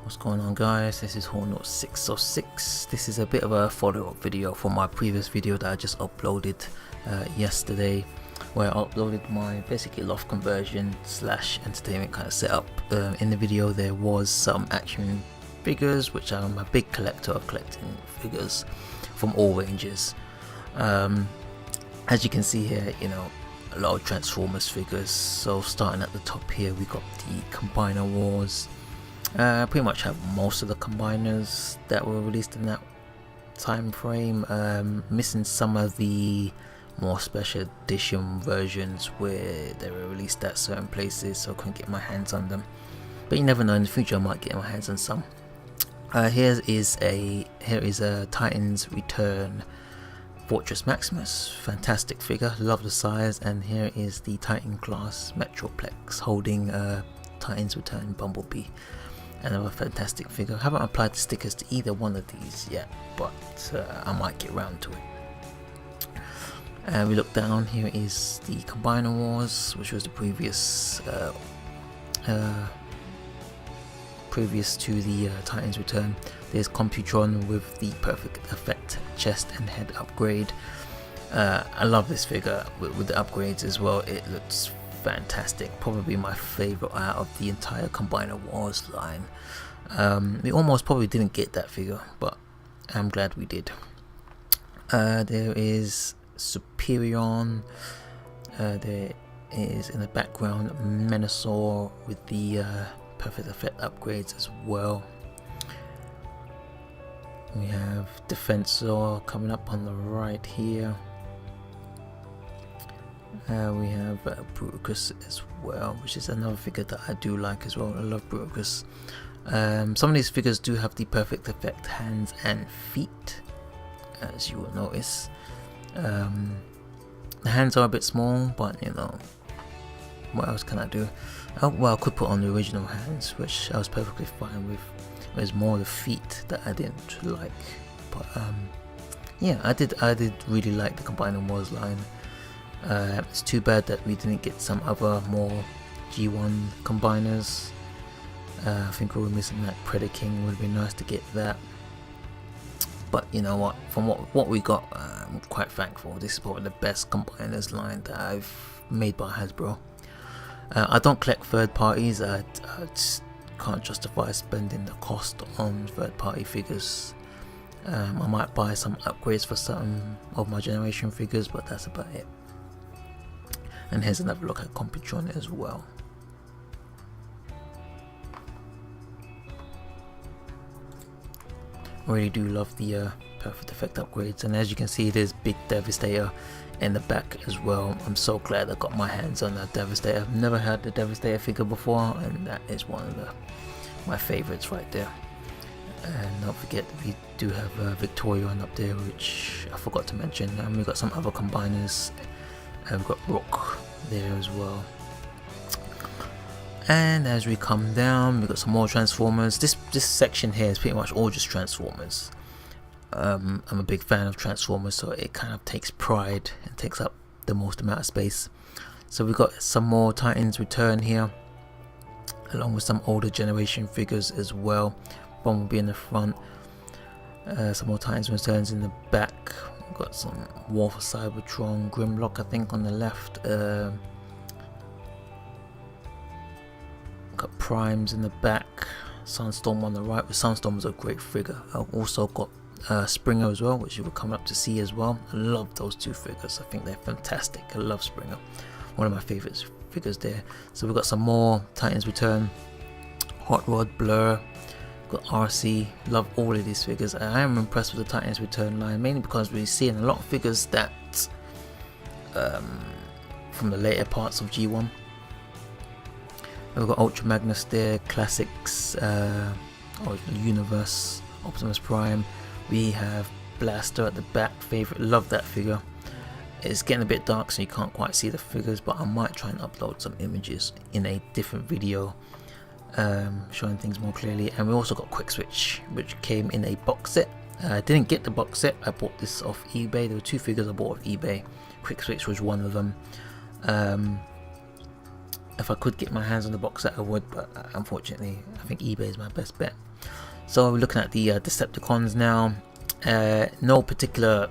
What's going on, guys? This is Hornot606. This is a bit of a follow-up video from my previous video that I just uploaded yesterday, where I uploaded my basically loft conversion slash entertainment kind of setup. In the video there was some action figures, which I'm a big collector of collecting figures from all ranges. As you can see here, you know, a lot of Transformers figures. So starting at the top here, we got the Combiner Wars. Pretty much have most of the combiners that were released in that time frame. Missing some of the more special edition versions where they were released at certain places, so I couldn't get my hands on them. But you never know, in the future I might get my hands on some. Here is a Titans Return Fortress Maximus. Fantastic figure, love the size. And here is the Titan class Metroplex holding Titans Return Bumblebee. Another fantastic figure. Haven't applied the stickers to either one of these yet, but I might get round to it. We look down, here is the Combiner Wars, which was the previous to the Titans Return. There's Computron with the perfect effect chest and head upgrade. I love this figure with the upgrades as well. It looks fantastic, probably my favorite out of the entire Combiner Wars line. We almost probably didn't get that figure, but I'm glad we did. There is Superion. There is in the background Menasor with the perfect effect upgrades as well. We have Defensor coming up on the right here. We have Bruticus as well, which is another figure that I do like as well. I love Bruticus. Some of these figures do have the perfect effect hands and feet, as you will notice. The hands are a bit small, but you know, what else can I do? Oh, well, I could put on the original hands, which I was perfectly fine with. It was more the feet that I didn't like, but yeah, I did really like the Combiner Wars line. It's too bad that we didn't get some other more G1 combiners. I think we were missing that Predaking. Would have been nice to get that, but you know what, from what we got, I'm quite thankful. This is probably the best combiners line that I've made by Hasbro. I don't collect third parties. I just can't justify spending the cost on third party figures. I might buy some upgrades for some of my generation figures, but that's about it. And here's another look at Computron as well. I really do love the perfect effect upgrades, and as you can see, there's big Devastator in the back as well. I'm so glad I got my hands on that Devastator. I've never had the Devastator figure before, and that is one of my favorites right there. And don't forget, we do have Victorion up there, which I forgot to mention. And we've got some other combiners. We've got Rook there as well. And as we come down, we've got some more Transformers. This section here is pretty much all just Transformers. I'm a big fan of Transformers, so it kind of takes pride and takes up the most amount of space. So we've got some more Titans Return here, along with some older generation figures as well. Bumblebee in the front, some more Titans Returns in the back. We've got some War for Cybertron, Grimlock I think on the left. Got Primes in the back, Sunstorm on the right. Sunstorm is a great figure. I've also got Springer as well, which you will come up to see as well. I love those two figures. I think they're fantastic. I love Springer, one of my favorite figures there. So we've got some more Titans Return, Hot Rod, Blur, got RC. Love all of these figures. I am impressed with the Titans Return line, mainly because we're seeing a lot of figures that from the later parts of G1. We've got Ultra Magnus there, Classics, or Universe, Optimus Prime. We have Blaster at the back, favorite, love that figure. It's getting a bit dark, so you can't quite see the figures, but I might try and upload some images in a different video, showing things more clearly. And we also got Quick Switch, which came in a box set. I didn't get the box set, I bought this off eBay. There were two figures I bought off eBay. Quick Switch was one of them. If I could get my hands on the box set, I would, but unfortunately I think eBay is my best bet. So we're looking at the Decepticons now. No particular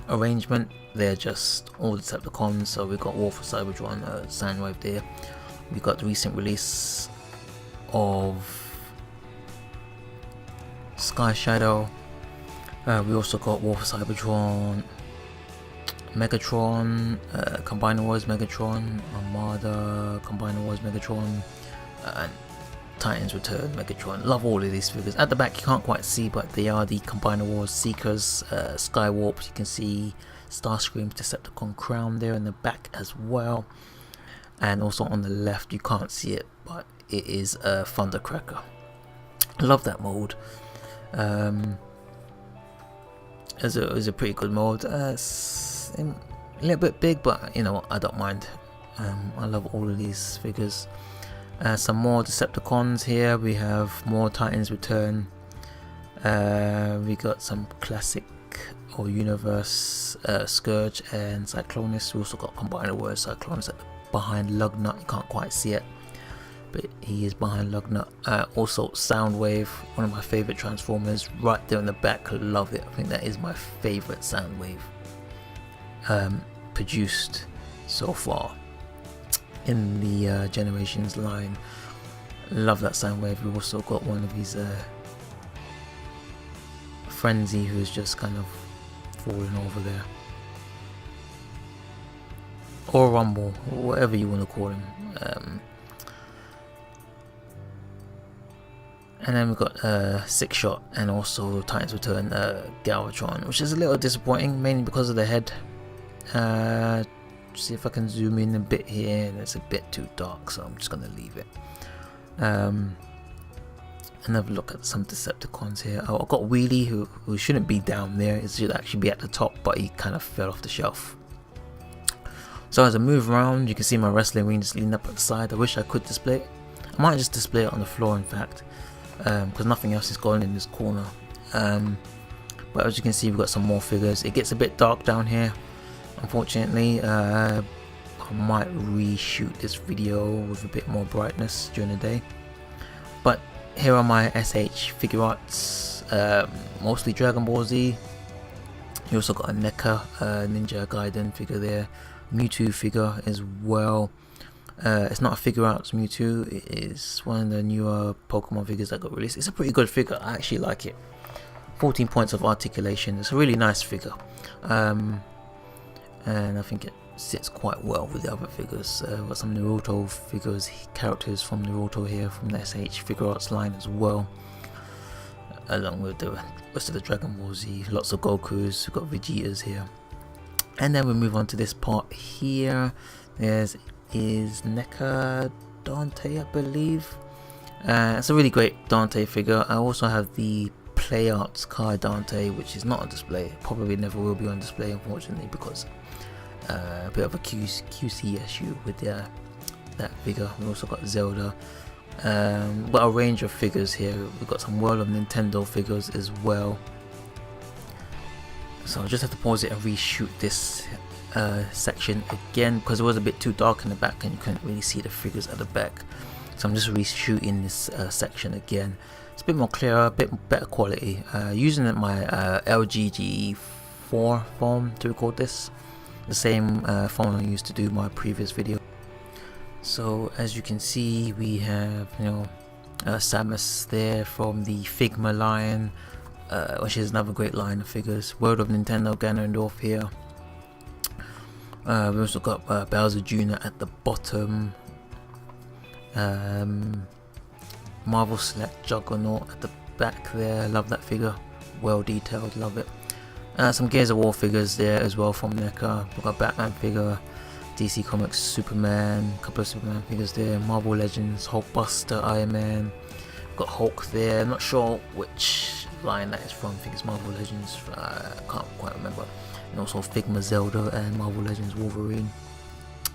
arrangement, they're just all Decepticons. So we've got War for Cybertron, Soundwave there. We've got the recent release of Sky Shadow. We also got War for Cybertron, Megatron, Combiner Wars Megatron, Armada, Combiner Wars Megatron, and Titans Return Megatron. Love all of these figures. At the back you can't quite see, but they are the Combiner Wars Seekers, Skywarps. You can see Starscream's Decepticon crown there in the back as well, and also on the left you can't see it, but it is a Thundercracker. I love that mold. It's a pretty good mold. It's a little bit big, but you know what, I don't mind. I love all of these figures. Some more Decepticons here. We have more Titans Return. We got some classic or universe Scourge and Cyclonus. We also got Combiner Wars Cyclonus behind Lugnut. You can't quite see it, but he is behind Lugnut. Also Soundwave, one of my favorite Transformers, right there in the back. Love it. I think that is my favorite Soundwave produced so far in the Generations line. Love that Soundwave. We've also got one of his Frenzy, who's just kind of falling over there, or Rumble, or whatever you want to call him. And then we've got Six Shot and also Titans Return Galvatron, which is a little disappointing, mainly because of the head. See if I can zoom in a bit here, and it's a bit too dark, so I'm just going to leave it. And have a look at some Decepticons here. Oh, I've got Wheelie, who shouldn't be down there. It should actually be at the top, but he kind of fell off the shelf. So as I move around, you can see my wrestling ring just leaning up at the side. I wish I could display it. I might just display it on the floor, in fact, because nothing else is going in this corner. But as you can see, we've got some more figures. It gets a bit dark down here, unfortunately. I might reshoot this video with a bit more brightness during the day. But here are my SH Figuarts, mostly Dragon Ball Z. You also got a NECA Ninja Gaiden figure there, Mewtwo figure as well. It's not a Figuarts Mewtwo, it is one of the newer Pokemon figures that got released. It's a pretty good figure, I actually like it. 14 points of articulation, it's a really nice figure. And I think it sits quite well with the other figures. Got some Naruto figures, characters from Naruto here from the SH Figuarts line as well, along with the rest of the Dragon Ball Z. Lots of Gokus, we've got Vegetas here. And then we move on to this part here. There's NECA Dante, I believe. It's a really great Dante figure. I also have the Play Arts Kai Dante, which is not on display. Probably never will be on display, unfortunately, because a bit of a QC issue with that figure. We also got Zelda. Got a range of figures here. We've got some World of Nintendo figures as well. So I just have to pause it and reshoot this section again, because it was a bit too dark in the back and you couldn't really see the figures at the back. So I'm just reshooting this section again. It's a bit more clearer, a bit better quality. Using my LG G4 phone to record this, the same phone I used to do my previous video. So as you can see, we have Samus there from the Figma line, which is another great line of figures. World of Nintendo Ganondorf here. We also got Bowser Jr. at the bottom. Marvel Select Juggernaut at the back there. Love that figure, well detailed, love it. Some Gears of War figures there as well from NECA. We've got Batman figure, DC Comics Superman, a couple of Superman figures there, Marvel Legends, Hulkbuster, Iron Man. We've got Hulk there. I'm not sure which line that is from. I think it's Marvel Legends, I can't quite remember. And also Figma Zelda and Marvel Legends Wolverine.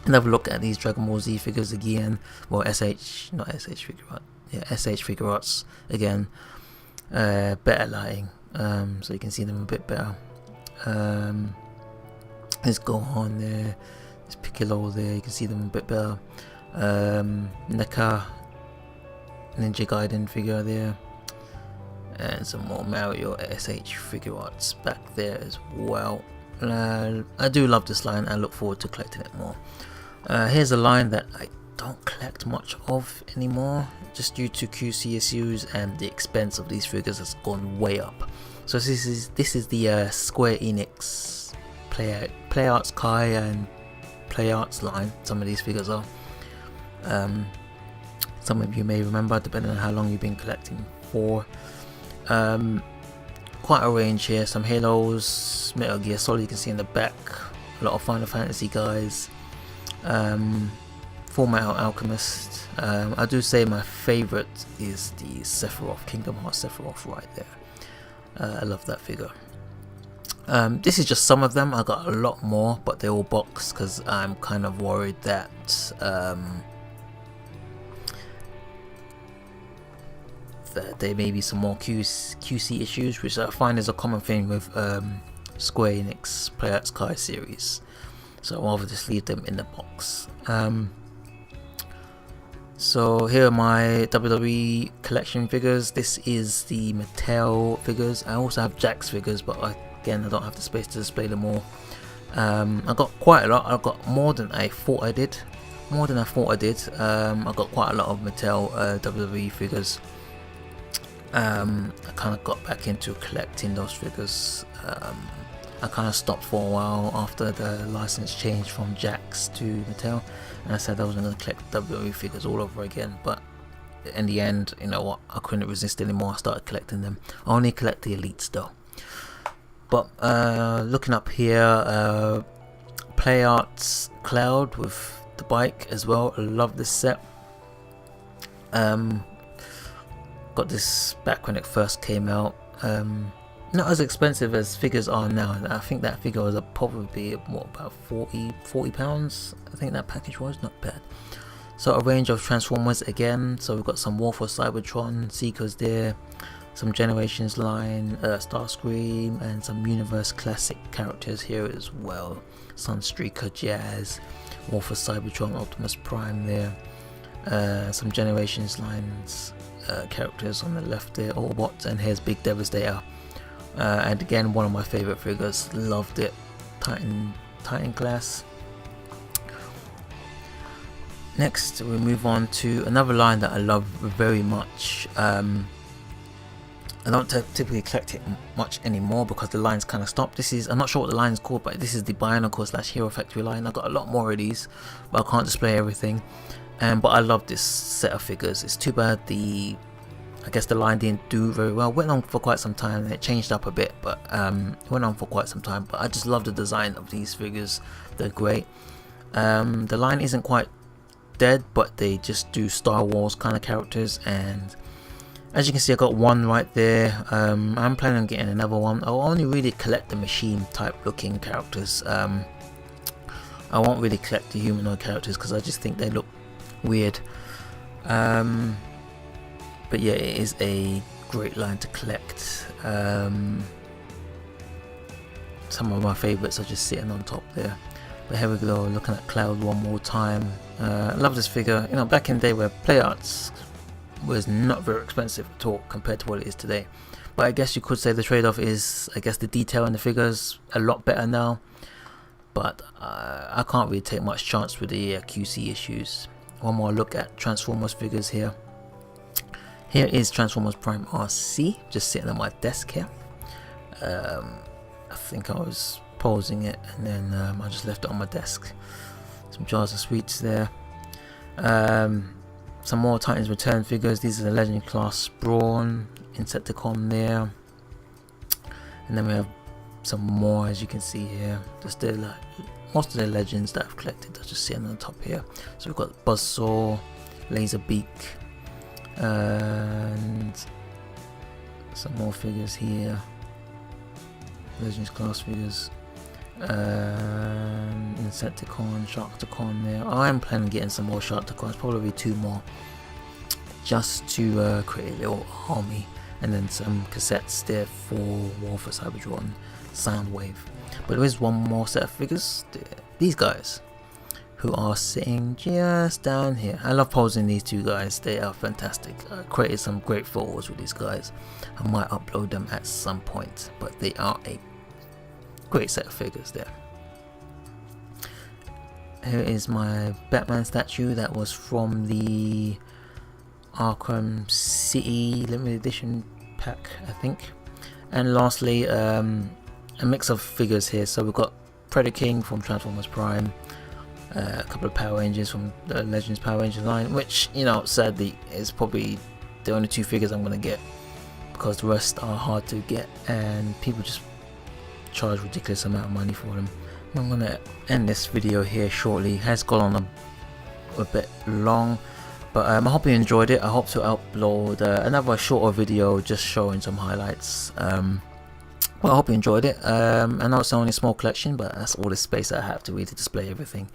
And have a look at these Dragon Ball Z figures again. Well, SH Figuarts again. Better lighting, so you can see them a bit better. Let's go on there. There's Piccolo there, you can see them a bit better. NECA Ninja Gaiden figure there, and some more Mario SH Figuarts back there as well. I do love this line. I look forward to collecting it more. Here's a line that I don't collect much of anymore, just due to QC issues, and the expense of these figures has gone way up. So this is the Square Enix Playarts Kai and Playarts line. Some of these figures are. Some of you may remember, depending on how long you've been collecting for. Quite a range here. Some Halos, Metal Gear Solid you can see in the back. A lot of Final Fantasy guys. Full Metal Alchemist. I do say my favourite is the Sephiroth, Kingdom Hearts Sephiroth right there. I love that figure. This is just some of them. I got a lot more, but they're all boxed because I'm kind of worried that that there may be some more QC issues, which I find is a common thing with Square Enix Playarts Kai series. So I'll rather just leave them in the box. So here are my WWE collection figures. This is the Mattel figures. I also have Jakks figures, but again I don't have the space to display them all. I got quite a lot. I got more than I thought I did. I got quite a lot of Mattel WWE figures. I kind of got back into collecting those figures. I kind of stopped for a while after the license changed from Jakks to Mattel, and I said I was going to collect WWE figures all over again, but in the end, you know what, I couldn't resist anymore. I started collecting them. I only collect the elites though. But looking up here, Playarts Cloud with the bike as well. I love this set. Got this back when it first came out. Not as expensive as figures are now. I think that figure was probably about 40 pounds. I think that package was not bad. So a range of Transformers again. So we've got some War for Cybertron Seekers there, some Generations line, Starscream, and some Universe Classic characters here as well. Sunstreaker, Jazz, War for Cybertron, Optimus Prime there. Some Generations lines characters on the left there, Autobots, and here's Big Devastator. And again, one of my favorite figures. Loved it. Titan class. Next we move on to another line that I love very much. I don't typically collect it much anymore because the line's kind of stopped. I'm not sure what the line is called, but this is the Bionicle / Hero Factory line. I got a lot more of these, but I can't display everything. But I love this set of figures. It's too bad I guess the line didn't do very well. Went on for quite some time, and it changed up a bit, but it went on for quite some time. But I just love the design of these figures. They're great. The line isn't quite dead, but they just do Star Wars kind of characters, and as you can see I got one right there. I'm planning on getting another one. I'll only really collect the machine type looking characters. I won't really collect the humanoid characters because I just think they look weird. But yeah, it is a great line to collect. Some of my favorites are just sitting on top there. But here we go, looking at Cloud one more time. I love this figure. You know, back in the day where Playarts was not very expensive at all compared to what it is today. But I guess you could say the trade-off is, I guess, the detail in the figures a lot better now. But I can't really take much chance with the QC issues. One more look at Transformers figures here. Here is Transformers Prime RC, just sitting on my desk here. I think I was pausing it and then I just left it on my desk. Some jars of sweets there. Some more Titans Return figures. These are the Legend Class Brawn, Insecticon there. And then we have some more, as you can see here. Just most of the legends that I've collected are just sitting on the top here. So we've got Buzzsaw, Laserbeak, and some more figures here. Legends Class figures. Insecticon, Sharkticon there. I am planning on getting some more Sharkticons, probably 2 more, just to create a little army, and then some cassettes there for War for Cybertron, Soundwave. But there is one more set of figures. These guys, who are sitting just down here. I love posing these two guys, they are fantastic. I created some great photos with these guys. I might upload them at some point, but they are a great set of figures there. Here is my Batman statue that was from the Arkham City limited edition pack, I think. And lastly, a mix of figures here. So we've got Predator King from Transformers Prime, a couple of Power Rangers from the Legends Power Rangers line, which, you know, sadly is probably the only two figures I'm going to get, because the rest are hard to get and people just charge ridiculous amount of money for them. I'm going to end this video here shortly. It has gone on a bit long, but I hope you enjoyed it. I hope to upload another shorter video just showing some highlights. Well, I hope you enjoyed it. I know it's only a small collection, but that's all the space I have to really display everything.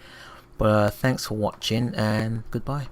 But thanks for watching and goodbye.